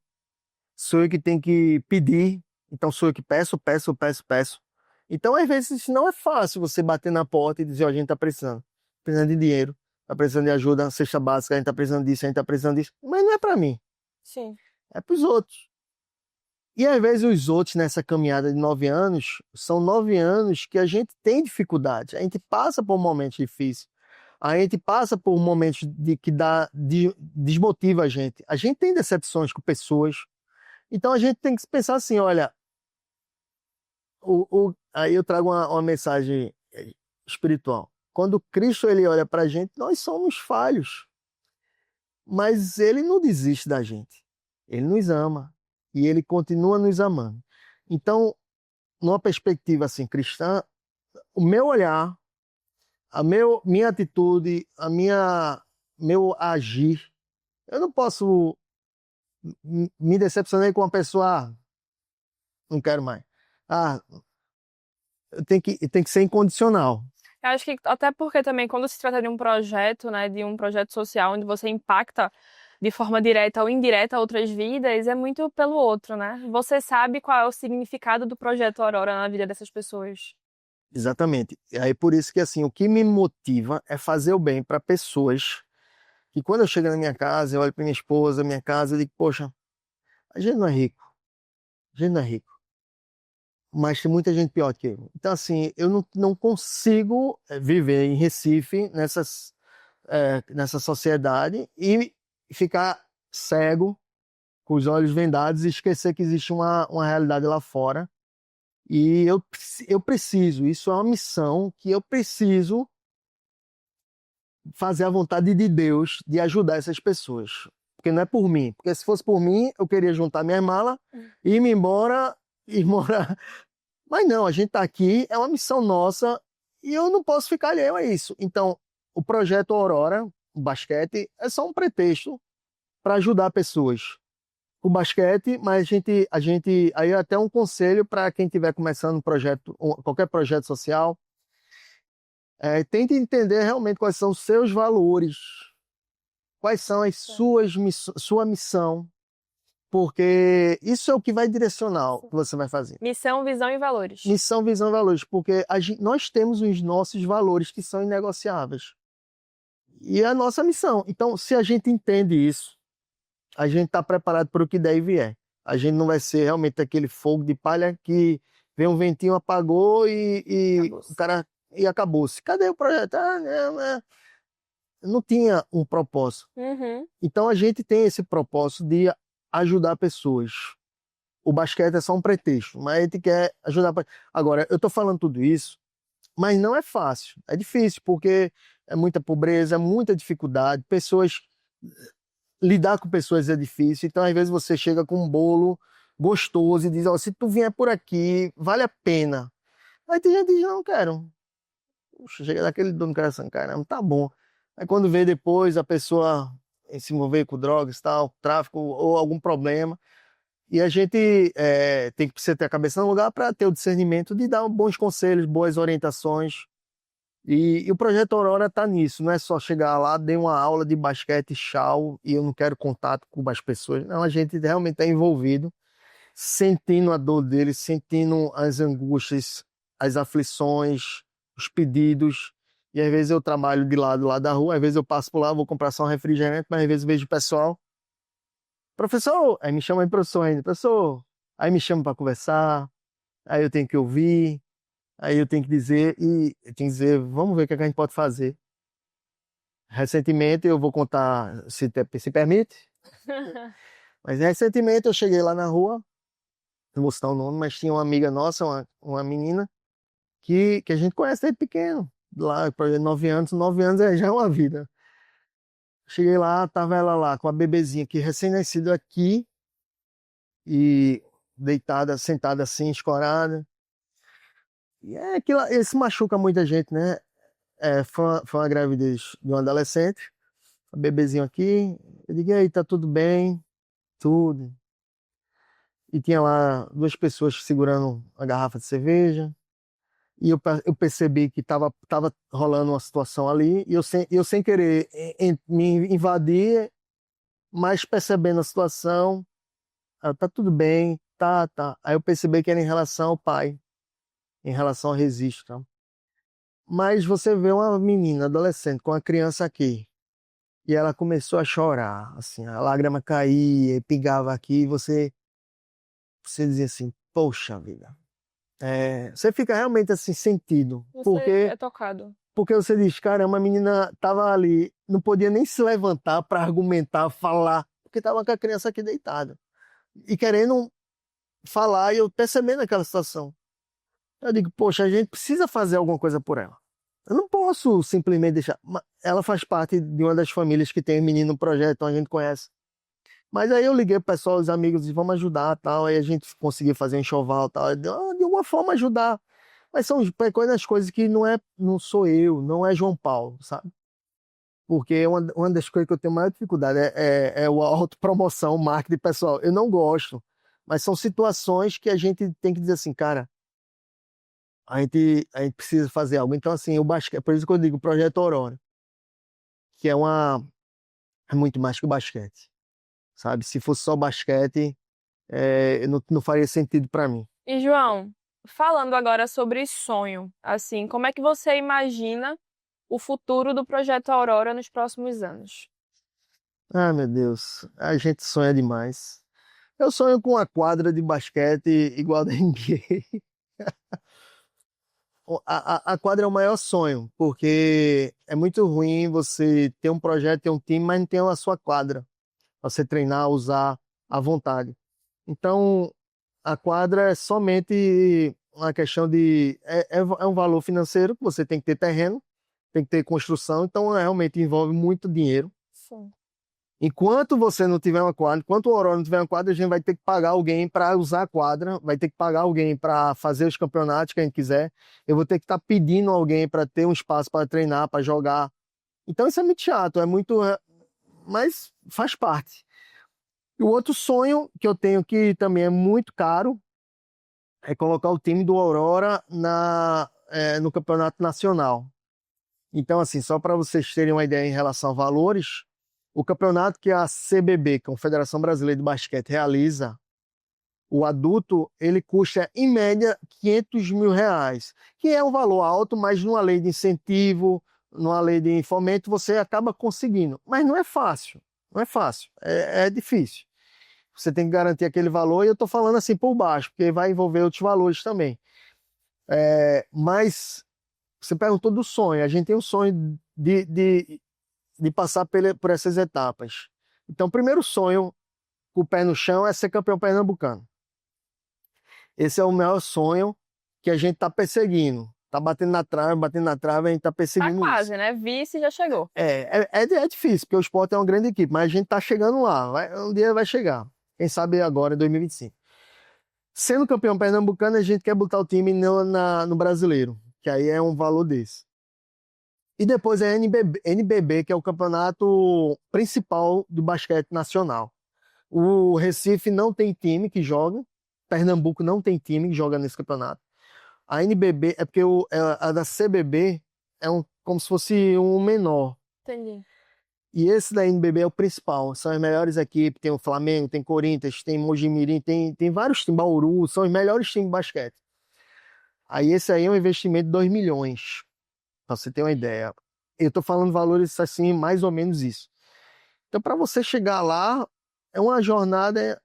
sou eu que tenho que pedir, então sou eu que peço, peço, peço, peço. Então, às vezes, não é fácil você bater na porta e dizer, ó, a gente tá precisando de dinheiro, tá precisando de ajuda, cesta básica, a gente tá precisando disso, a gente tá precisando disso. Mas não é para mim,
Sim.
é para os outros. E às vezes os outros nessa caminhada de 9 anos, são 9 anos que a gente tem dificuldade, a gente passa por momentos difíceis, a gente passa por momentos desmotiva a gente. A gente tem decepções com pessoas, então a gente tem que pensar assim, olha, aí eu trago uma mensagem espiritual. Quando Cristo ele olha para a gente, nós somos falhos, mas ele não desiste da gente. Ele nos ama e ele continua nos amando. Então, numa perspectiva assim cristã, o meu olhar, minha atitude, meu agir, eu não posso me decepcionar com uma pessoa, não quero mais. Ah, tem que ser incondicional.
Eu acho que até porque também quando se trata de um projeto, né, de um projeto social onde você impacta de forma direta ou indireta outras vidas, é muito pelo outro, né? Você sabe qual é o significado do projeto Aurora na vida dessas pessoas.
Exatamente. E aí por isso que assim, o que me motiva é fazer o bem para pessoas que quando eu chego na minha casa, eu olho para minha esposa, minha casa, eu digo, poxa, a gente não é rico, a gente não é rico, mas tem muita gente pior que eu. Então assim, eu não consigo viver em Recife, nessa sociedade e ficar cego, com os olhos vendados e esquecer que existe uma realidade lá fora. E eu preciso, isso é uma missão que eu preciso fazer a vontade de Deus de ajudar essas pessoas. Porque não é por mim. Porque se fosse por mim, eu queria juntar minha mala, ir embora e morar. Mas não, a gente está aqui, é uma missão nossa e eu não posso ficar alheio a isso. Então, o projeto Aurora, o basquete, é só um pretexto para ajudar pessoas. O basquete, mas aí até um conselho para quem estiver começando um projeto, qualquer projeto social, tente entender realmente quais são os seus valores, quais são sua missão, porque isso é o que vai direcionar o que você vai fazer.
Missão, visão e valores.
Missão, visão e valores, porque nós temos os nossos valores que são inegociáveis. E é a nossa missão. Então, se a gente entende isso, a gente está preparado para o que der e vier. A gente não vai ser realmente aquele fogo de palha que Veio um ventinho, apagou e
Acabou-se.
o cara e acabou-se. Cadê o projeto? Não tinha um propósito.
Uhum.
Então a gente tem esse propósito de ajudar pessoas. O basquete é só um pretexto, mas a gente quer ajudar. Agora, eu estou falando tudo isso, mas não é fácil. É difícil, porque é muita pobreza, é muita dificuldade. Lidar com pessoas é difícil. Então, às vezes, você chega com um bolo gostoso e diz: Ó, se tu vier por aqui, vale a pena. Aí tem gente que diz: Não quero. Puxa, chega daquele dono do coração, caramba, tá bom. Aí quando vê depois a pessoa se envolver com drogas, tal, tráfico ou algum problema, e a gente tem que precisar ter a cabeça no lugar para ter o discernimento de dar bons conselhos, boas orientações. E o projeto Aurora está nisso, não é só chegar lá, dei uma aula de basquete, tchau, e eu não quero contato com as pessoas. Não, a gente realmente está envolvido, sentindo a dor deles, sentindo as angústias, as aflições, os pedidos. E às vezes eu trabalho de lado lá da rua, às vezes eu passo por lá, vou comprar só um refrigerante, mas às vezes vejo o pessoal. Professor, aí me chama de professor ainda, professor, aí me chama para conversar, aí eu tenho que ouvir, aí eu tenho que dizer, e eu tenho que dizer, vamos ver o que a gente pode fazer. Recentemente, eu vou contar, se permite, mas recentemente eu cheguei lá na rua, não vou citar o nome, mas tinha uma amiga nossa, uma menina, que a gente conhece desde pequeno, lá, por exemplo, 9 anos, 9 anos já é uma vida. Cheguei lá, tava ela lá com a bebezinha que recém-nascido aqui, e deitada, sentada assim, escorada. E é aquilo, isso machuca muita gente, né? Foi uma gravidez de um adolescente, um bebezinho aqui. Eu digo, e aí, tá tudo bem? Tudo. E tinha lá duas pessoas segurando a garrafa de cerveja. E eu percebi que tava rolando uma situação ali. E eu sem querer me invadir, mas percebendo a situação, tá tudo bem, tá, tá. Aí eu percebi que era em relação ao pai, em relação ao registro. Mas você vê uma menina adolescente com a criança aqui, e ela começou a chorar, assim, a lágrima caía, pingava aqui, e você dizia assim, poxa vida. Você fica realmente assim sentido,
Você
porque
é tocado.
porque você diz, caramba, a menina tava ali, não podia nem se levantar para argumentar, falar, porque tava com a criança aqui deitada e querendo falar e eu percebendo aquela situação. Eu digo, poxa, a gente precisa fazer alguma coisa por ela. Eu não posso simplesmente deixar. Ela faz parte de uma das famílias que tem um menino no projeto, então a gente conhece. Mas aí eu liguei pro pessoal, os amigos, e disse, vamos ajudar, tal. Aí a gente conseguiu fazer um enxoval, tal. De alguma forma ajudar. Mas são pequenas coisas que não sou eu, não é João Paulo, sabe? Porque uma das coisas que eu tenho maior dificuldade é a autopromoção, o marketing pessoal. Eu não gosto, mas são situações que a gente tem que dizer assim, cara, a gente precisa fazer algo. Então, assim, o basquete, por isso que eu digo o Projeto Aurora, que é muito mais que o basquete, sabe? Se fosse só basquete, não faria sentido para mim.
E, João, falando agora sobre sonho, assim, como é que você imagina o futuro do Projeto Aurora nos próximos anos?
Ah, meu Deus, a gente sonha demais. Eu sonho com uma quadra de basquete igual a da NBA. A quadra é o maior sonho, porque é muito ruim você ter um projeto, ter um time, mas não ter a sua quadra para você treinar, usar à vontade. Então, a quadra é somente uma questão de. É um valor financeiro, que você tem que ter terreno, tem que ter construção, então realmente envolve muito dinheiro.
Sim.
Enquanto você não tiver uma quadra, enquanto o Aurora não tiver uma quadra, a gente vai ter que pagar alguém para usar a quadra, vai ter que pagar alguém para fazer os campeonatos que a gente quiser. Eu vou ter que estar pedindo alguém para ter um espaço para treinar, para jogar. Então isso é muito chato, mas faz parte. E o outro sonho que eu tenho que também é muito caro é colocar o time do Aurora no campeonato nacional. Então, assim, só para vocês terem uma ideia em relação a valores, o campeonato que a CBB, que é a Confederação Brasileira de Basquete, realiza, o adulto, ele custa, em média, R$ 500 mil, que é um valor alto, mas numa lei de incentivo, numa lei de fomento, você acaba conseguindo. Mas não é fácil, não é fácil, é difícil. você tem que garantir aquele valor, e eu estou falando assim por baixo, porque vai envolver outros valores também. Mas você perguntou do sonho, a gente tem o sonho de passar por essas etapas. Então, o primeiro sonho, com o pé no chão, é ser campeão pernambucano. Esse é o maior sonho que a gente está perseguindo. Tá batendo na trave, a gente tá
Tá
perseguindo
quase,
isso.
né? Vice já chegou.
É difícil, porque o Sport é uma grande equipe, mas a gente tá chegando lá. Um dia vai chegar. Quem sabe agora, em 2025. Sendo campeão pernambucano, a gente quer botar o time no brasileiro, que aí é um valor desse. E depois é NBB, que é o campeonato principal do basquete nacional. O Recife não tem time que joga, Pernambuco não tem time que joga nesse campeonato. A NBB é porque a da CBB é como se fosse um menor.
Entendi.
E esse da NBB é o principal. São as melhores equipes. Tem o Flamengo, tem Corinthians, tem Mojimirim, tem vários times, Bauru. São os melhores times de basquete. Aí esse aí é um investimento de 2 milhões. Pra você ter uma ideia. Eu tô falando valores assim, mais ou menos isso. Então, para você chegar lá, é uma jornada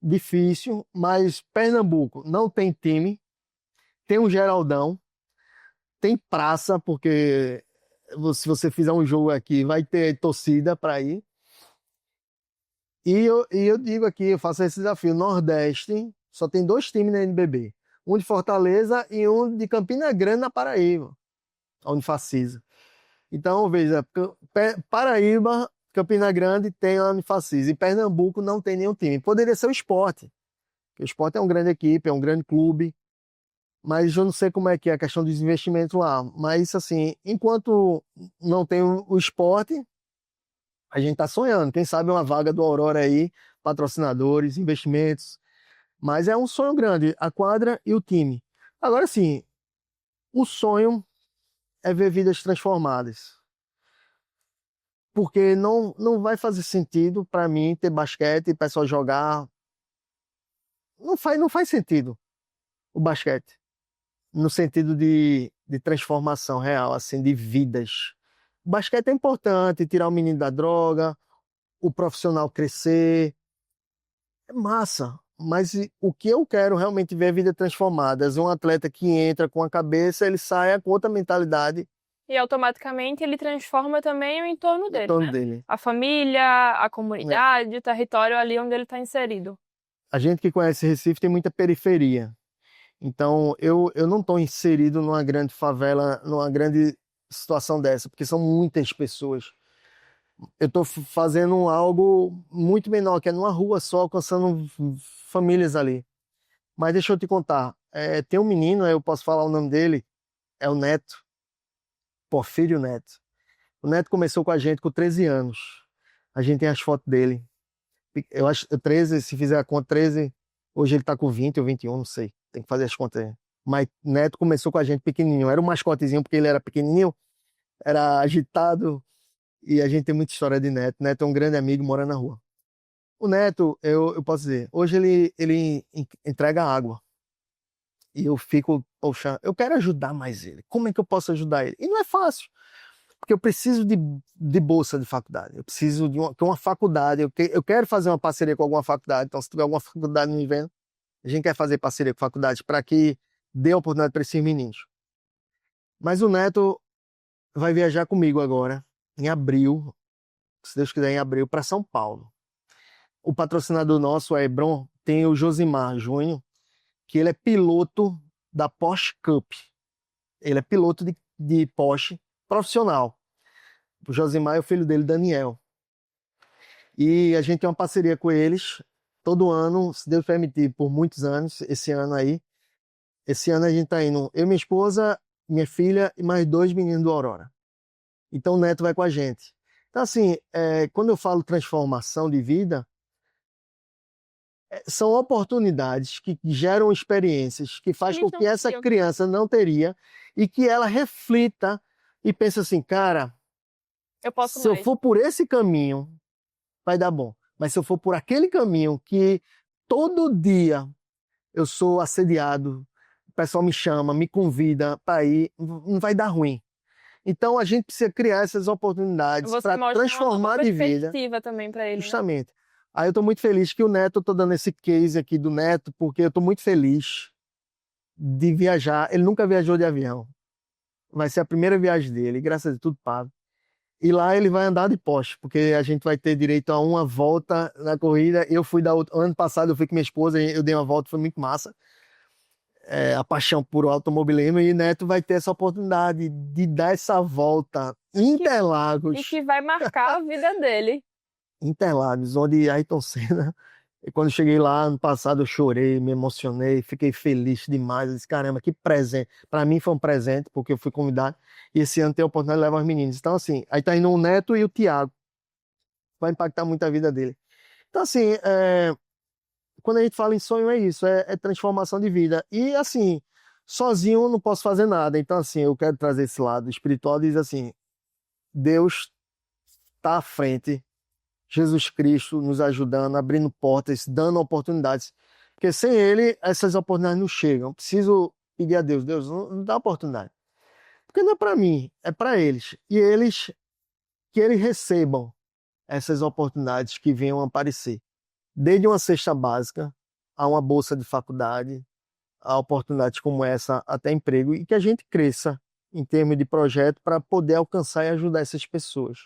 difícil, mas Pernambuco não tem time. Tem um Geraldão, tem praça, porque se você fizer um jogo aqui, vai ter torcida para ir. E eu digo aqui, eu faço esse desafio, Nordeste só tem 2 times na NBB. Um de Fortaleza e um de Campina Grande, na Paraíba, a Unifacisa. Então, veja, Paraíba, Campina Grande tem a Unifacisa, e Pernambuco não tem nenhum time. Poderia ser o Sport, porque o Sport é uma grande equipe, é um grande clube, mas eu não sei como é que é a questão dos investimentos lá. Mas, assim, enquanto não tem o Sport, a gente está sonhando. Quem sabe uma vaga do Aurora aí, patrocinadores, investimentos. Mas é um sonho grande, a quadra e o time. Agora, sim, o sonho é ver vidas transformadas. Porque não vai fazer sentido para mim ter basquete e o pessoal jogar. Não faz sentido o basquete. No sentido de transformação real, assim, de vidas. O basquete é importante, tirar o menino da droga, o profissional crescer. É massa. Mas o que eu quero realmente ver é vida transformada. É um atleta que entra com a cabeça, ele sai com outra mentalidade
E automaticamente ele transforma também o entorno
em
dele,
torno
né?
dele.
A família, a comunidade, o território ali onde ele está inserido.
A gente que conhece Recife tem muita periferia. Então, eu não estou inserido numa grande favela, numa grande situação dessa, porque são muitas pessoas. Eu estou fazendo algo muito menor, que é numa rua só, alcançando famílias ali. Mas deixa eu te contar, tem um menino, eu posso falar o nome dele, é o Neto, Porfírio Neto. O Neto começou com a gente com 13 anos. A gente tem as fotos dele. Eu acho 13, se fizer a conta 13, hoje ele está com 20 ou 21, não sei. Tem que fazer as contas aí. Mas Neto começou com a gente pequenininho. Era um mascotezinho porque ele era pequenininho, era agitado, e a gente tem muita história de Neto. Neto é um grande amigo, mora na rua. O Neto, eu posso dizer, hoje ele entrega água. E eu fico, poxa, eu quero ajudar mais ele. Como é que eu posso ajudar ele? E não é fácil, porque eu preciso de bolsa de faculdade. Eu preciso de uma faculdade. Eu quero fazer uma parceria com alguma faculdade. Então, se tiver alguma faculdade me vendo, a gente quer fazer parceria com faculdades para que dê oportunidade para esses meninos. Mas o Neto vai viajar comigo agora, em abril, se Deus quiser, em abril, para São Paulo. O patrocinador nosso, a Hebron, tem o Josimar Júnior, que ele é piloto da Porsche Cup. Ele é piloto de Porsche profissional. O Josimar é o filho dele, Daniel. E a gente tem uma parceria com eles todo ano, se Deus permitir, por muitos anos, esse ano aí. Esse ano a gente tá indo, eu, minha esposa, minha filha e mais 2 meninos do Aurora. Então o Neto vai com a gente. Então, assim, quando eu falo transformação de vida, são oportunidades que geram experiências, que faz
Eles
com
não
que essa
teriam.
criança não teria e que ela reflita e pense assim, cara,
Eu posso
se eu
mais.
for por esse caminho, vai dar bom. Mas se eu for por aquele caminho que todo dia eu sou assediado, o pessoal me chama, me convida para ir, não vai dar ruim. Então a gente precisa criar essas oportunidades
Você
para
mostra uma nova
transformar de vida,
perspectiva também para ele, né?
justamente. Aí eu tô muito feliz que o Neto, eu tô dando esse case aqui do Neto, porque eu tô muito feliz de viajar. Ele nunca viajou de avião. Vai ser a primeira viagem dele, graças a Deus, tudo pago. E lá ele vai andar de Porsche, porque a gente vai ter direito a uma volta na corrida. Eu fui da outra... Ano passado eu fui com minha esposa, eu dei uma volta, foi muito massa. A paixão por automobilismo, e Neto vai ter essa oportunidade de dar essa volta em
E
Interlagos.
que vai marcar a vida dele.
Interlagos, onde Ayrton Senna. E quando eu cheguei lá ano passado, eu chorei, me emocionei, fiquei feliz demais. Eu disse, caramba, que presente. Para mim foi um presente, porque eu fui convidado. E esse ano tem a oportunidade de levar os meninos. Então, assim, aí tá indo o Neto e o Thiago. Vai impactar muito a vida dele. Então, assim, quando a gente fala em sonho, é isso, é transformação de vida. E, assim, sozinho eu não posso fazer nada. Então, assim, eu quero trazer esse lado espiritual e dizer assim, Deus está à frente. Jesus Cristo nos ajudando, abrindo portas, dando oportunidades. Porque sem Ele, essas oportunidades não chegam. Eu preciso pedir a Deus, Deus, não dá oportunidade. Porque não é para mim, é para eles. E eles, que eles recebam essas oportunidades que venham aparecer. Desde uma cesta básica, a uma bolsa de faculdade, a oportunidades como essa, até emprego, e que a gente cresça em termos de projeto para poder alcançar e ajudar essas pessoas.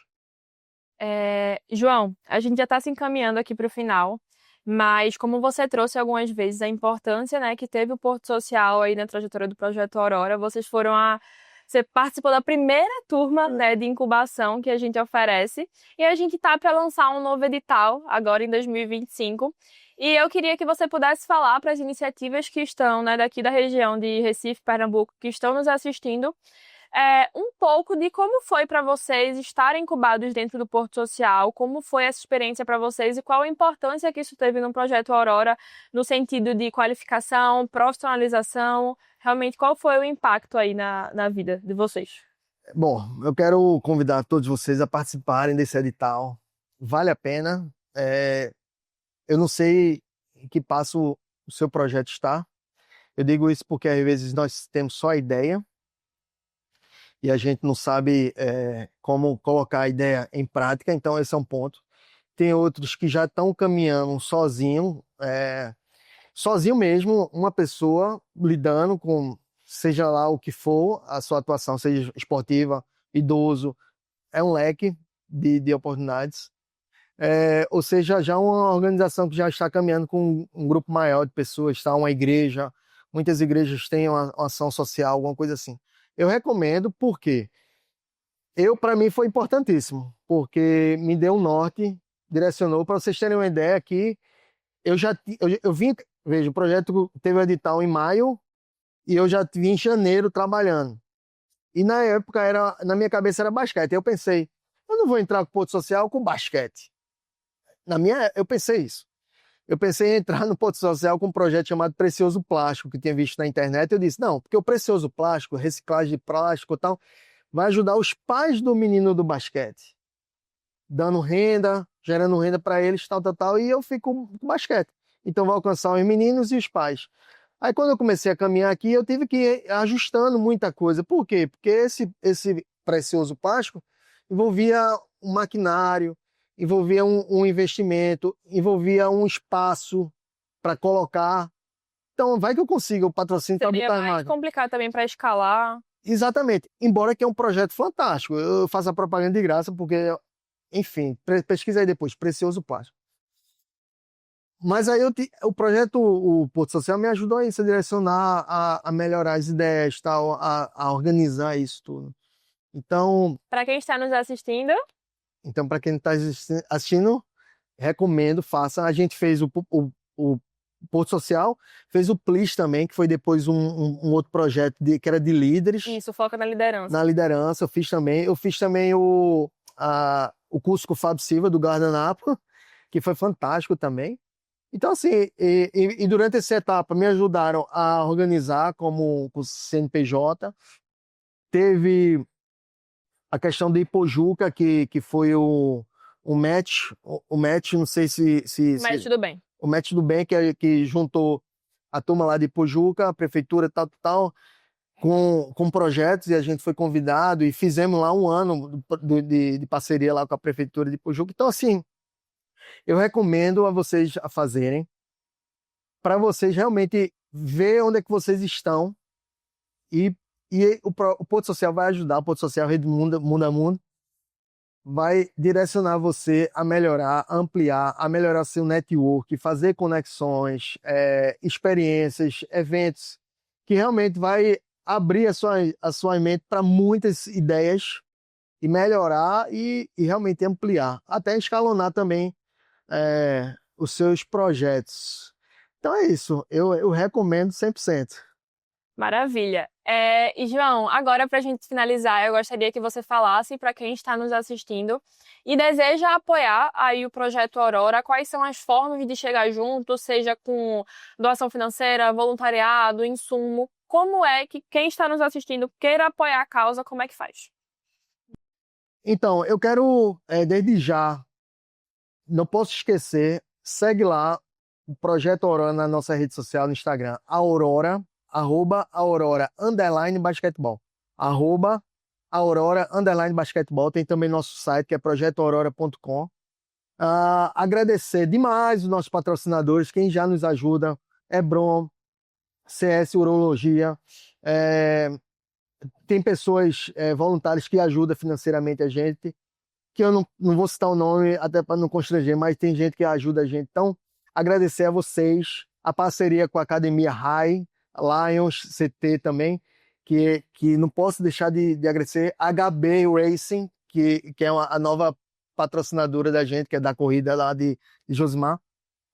João, a gente já está se encaminhando aqui para o final, mas como você trouxe algumas vezes a importância, né, que teve o Porto Social aí na trajetória do Projeto Aurora, você participou da primeira turma, né, de incubação que a gente oferece, e a gente tá para lançar um novo edital agora em 2025. E eu queria que você pudesse falar para as iniciativas que estão, né, daqui da região de Recife, Pernambuco, que estão nos assistindo, um pouco de como foi para vocês estarem incubados dentro do Porto Social, como foi essa experiência para vocês e qual a importância que isso teve no projeto Aurora, no sentido de qualificação, profissionalização, realmente qual foi o impacto aí na vida de vocês?
Bom, eu quero convidar todos vocês a participarem desse edital. Vale a pena. Eu não sei em que passo o seu projeto está. Eu digo isso porque às vezes nós temos só a ideia e a gente não sabe como colocar a ideia em prática, então esse é um ponto. Tem outros que já estão caminhando sozinho mesmo, uma pessoa lidando com, seja lá o que for, a sua atuação, seja esportiva, idoso, é um leque de oportunidades. Ou seja, já uma organização que já está caminhando com um grupo maior de pessoas, tá? Uma igreja, muitas igrejas têm uma ação social, alguma coisa assim. Eu recomendo porque para mim foi importantíssimo, porque me deu um norte, direcionou. Para vocês terem uma ideia aqui, eu vim, veja, o projeto teve o edital em maio e eu já vim em janeiro trabalhando. E na época na minha cabeça era basquete. Eu pensei, eu não vou entrar com o Porto Social com basquete. Eu pensei isso. Eu pensei em entrar no Porto Social com um projeto chamado Precioso Plástico, que tinha visto na internet. Eu disse, não, porque o Precioso Plástico, reciclagem de plástico e tal, vai ajudar os pais do menino do basquete, dando renda, gerando renda para eles, tal, e eu fico com basquete. Então vai alcançar os meninos e os pais. Aí quando eu comecei a caminhar aqui, eu tive que ir ajustando muita coisa. Por quê? Porque esse Precioso Plástico envolvia um maquinário, envolvia um investimento, envolvia um espaço para colocar. Então, vai que eu consiga o patrocínio para
Seria
botar a
mais
marca.
complicado também para escalar.
Exatamente. Embora que é um projeto fantástico. Eu faço a propaganda de graça porque, enfim, pesquisa aí depois, Precioso Plástico. Mas aí o projeto, o Porto Social, me ajudou a isso, a direcionar, a melhorar as ideias, tal, a organizar isso tudo. Então,
Para quem está nos assistindo,
para quem está assistindo, recomendo, faça. A gente fez o Porto Social, fez o PLIS também, que foi depois um outro projeto que era de líderes.
isso foca na liderança.
Na liderança, eu fiz também. Eu fiz também o curso com o Fábio Silva, do Guardanapo, que foi fantástico também. Então, assim, e durante essa etapa me ajudaram a organizar como o CNPJ. Teve a questão de Ipojuca, que foi o match, não sei
Mas tudo bem.
o match do bem, que juntou a turma lá de Ipojuca, a prefeitura, tal, com projetos, e a gente foi convidado e fizemos lá um ano de parceria lá com a prefeitura de Ipojuca. Então, assim, Eu recomendo a vocês a fazerem, para vocês realmente ver onde é que vocês estão e, o Porto Social vai ajudar, o Porto Social Rede Mundo a Mundo vai direcionar você a melhorar, a ampliar, a melhorar seu network, fazer conexões, experiências, eventos, que realmente vai abrir a sua mente para muitas ideias e melhorar e realmente ampliar, até escalonar também os seus projetos. Então é isso, eu recomendo 100%.
Maravilha. E João, agora para a gente finalizar, eu gostaria que você falasse para quem está nos assistindo e deseja apoiar aí o projeto Aurora, quais são as formas de chegar junto, seja com doação financeira, voluntariado, insumo. Como é que quem está nos assistindo queira apoiar a causa, como é que faz?
Então, eu quero, desde já, não posso esquecer, segue lá o Projeto Aurora na nossa rede social no Instagram, Aurora, @Aurora _basquetebol, @Aurora _basquetebol. Tem também nosso site que é projetoaurora.com. Agradecer demais os nossos patrocinadores, quem já nos ajuda, Hebron, CS Urologia, tem pessoas voluntárias que ajudam financeiramente a gente, que eu não vou citar o nome até para não constranger, mas tem gente que ajuda a gente. Então, agradecer a vocês, a parceria com a Academia High, Lions CT também, que não posso deixar de agradecer, HB Racing, que é a nova patrocinadora da gente, que é da corrida lá de Josimar.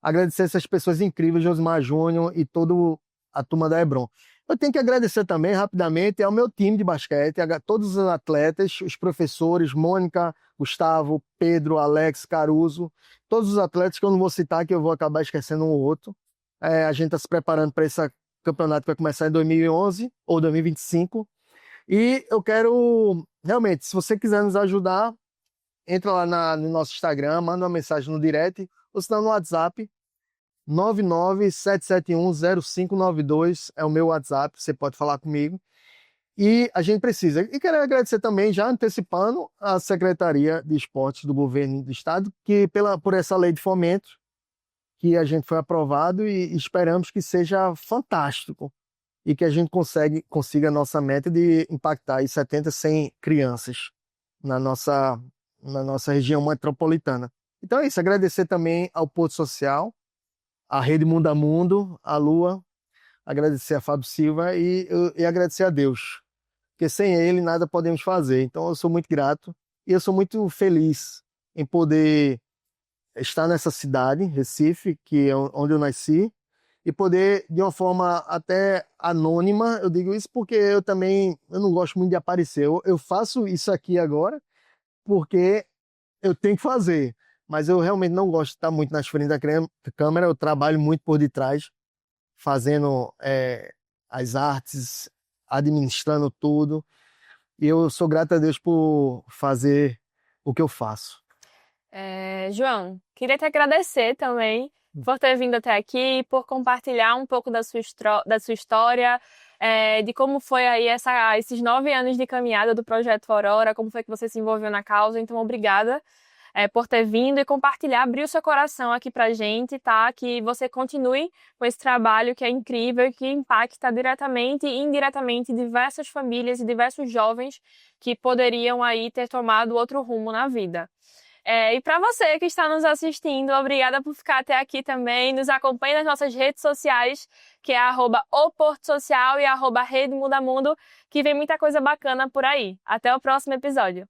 Agradecer essas pessoas incríveis, Josimar Júnior e toda a turma da Hebron. Eu tenho que agradecer também, rapidamente, ao meu time de basquete, a todos os atletas, os professores, Mônica, Gustavo, Pedro, Alex, Caruso, todos os atletas que eu não vou citar, que eu vou acabar esquecendo um ou outro. A gente está se preparando para esse campeonato que vai começar em 2011 ou 2025. E eu quero, realmente, se você quiser nos ajudar, entra lá no nosso Instagram, manda uma mensagem no direct, ou se não no WhatsApp, 997710592 é o meu WhatsApp, você pode falar comigo. E a gente precisa. E quero agradecer também, já antecipando, a Secretaria de Esportes do Governo do Estado, que por essa lei de fomento, que a gente foi aprovado e esperamos que seja fantástico e que a gente consiga a nossa meta de impactar aí 70, 100 crianças na nossa região metropolitana. Então é isso, agradecer também ao Porto Social, a Rede Mundo a Mundo, a Lua, agradecer a Fábio Silva e agradecer a Deus, porque sem ele nada podemos fazer. Então eu sou muito grato e eu sou muito feliz em poder estar nessa cidade, Recife, que é onde eu nasci, e poder, de uma forma até anônima, eu digo isso porque eu não gosto muito de aparecer. Eu faço isso aqui agora porque eu tenho que fazer, mas eu realmente não gosto de estar muito na frente da câmera, eu trabalho muito por detrás, fazendo as artes, administrando tudo, e eu sou grato a Deus por fazer o que eu faço.
João, queria te agradecer também por ter vindo até aqui, por compartilhar um pouco da sua história, de como foi aí esses 9 anos de caminhada do Projeto Aurora, como foi que você se envolveu na causa. Então, obrigada por ter vindo e compartilhar, abrir o seu coração aqui pra gente, tá? Que você continue com esse trabalho que é incrível e que impacta diretamente e indiretamente diversas famílias e diversos jovens que poderiam aí ter tomado outro rumo na vida. E para você que está nos assistindo, obrigada por ficar até aqui também. Nos acompanhe nas nossas redes sociais, que é @oportosocial e @Rede Mundo a Mundo, que vem muita coisa bacana por aí. Até o próximo episódio.